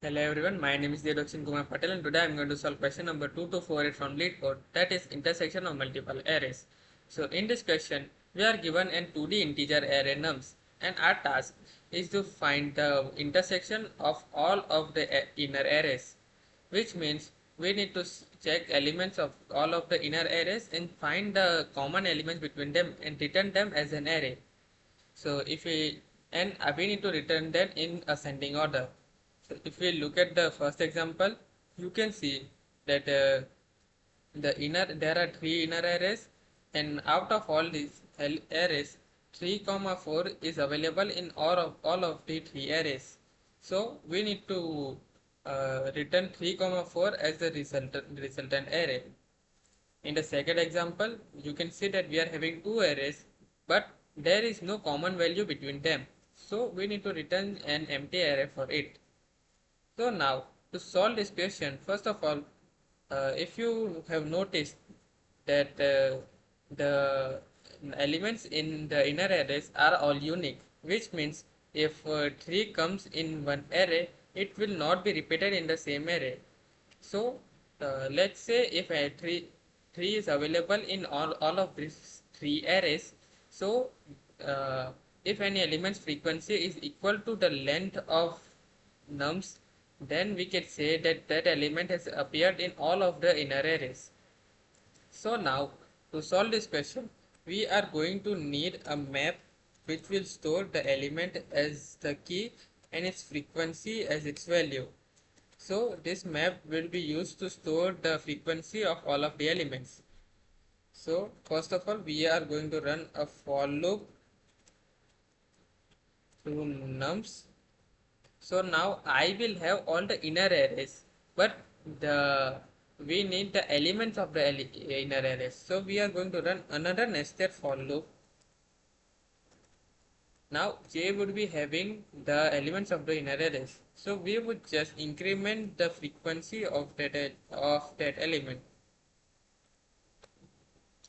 Hello everyone, my name is Kumar Patel and today I am going to solve question number 2248 from LeetCode, that is intersection of multiple arrays. So in this question, we are given an 2D integer array nums and our task is to find the intersection of all of the inner arrays, which means we need to check elements of all of the inner arrays and find the common elements between them and return them as an array. So if we and we need to return them in ascending order. So if we look at the first example, you can see that there are three inner arrays, and out of all these arrays, 3, 4 is available in all of the three arrays. So we need to return 3, 4 as the resultant array. In the second example, you can see that we are having two arrays, but there is no common value between them. So we need to return an empty array for it. So now to solve this question, first of all, if you have noticed that the elements in the inner arrays are all unique, which means if 3 comes in one array, it will not be repeated in the same array. So let's say if a 3 is available in all of these three arrays, so uh, if any element's frequency is equal to the length of nums, then we can say that that element has appeared in all of the inner arrays. So now to solve this question, we are going to need a map which will store the element as the key and its frequency as its value. So this map will be used to store the frequency of all of the elements. So first of all, we are going to run a for loop through nums. So now I will have all the inner arrays, but we need the elements of the inner arrays. So we are going to run another nested for loop. Now J would be having the elements of the inner arrays. So we would just increment the frequency of that element.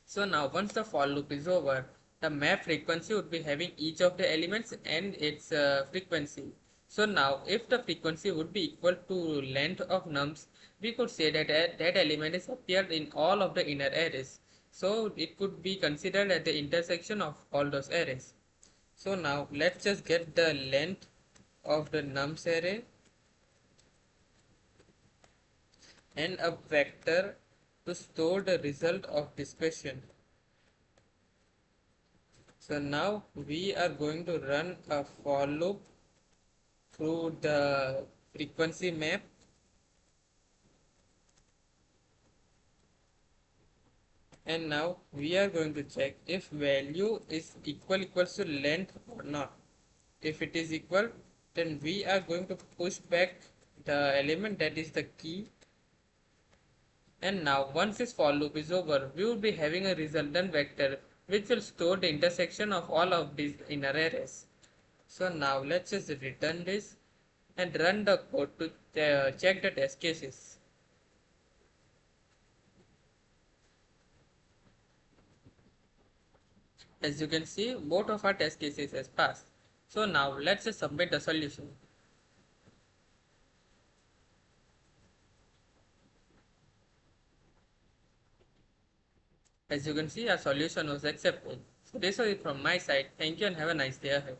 So now once the for loop is over, the map frequency would be having each of the elements and its frequency. So now if the frequency would be equal to length of nums, we could say that that element is appeared in all of the inner arrays. So it could be considered at the intersection of all those arrays. So now let's just get the length of the nums array and a vector to store the result of this question. So now we are going to run a for loop through the frequency map, and now we are going to check if value is equals to length or not. If it is equal, then we are going to push back the element that is the key. And now once this for loop is over, we will be having a resultant vector which will store the intersection of all of these inner arrays. So now let's just return this and run the code to check the test cases. As you can see, both of our test cases has passed. So now let's just submit the solution. As you can see, our solution was accepted. So this was it from my side. Thank you and have a nice day ahead.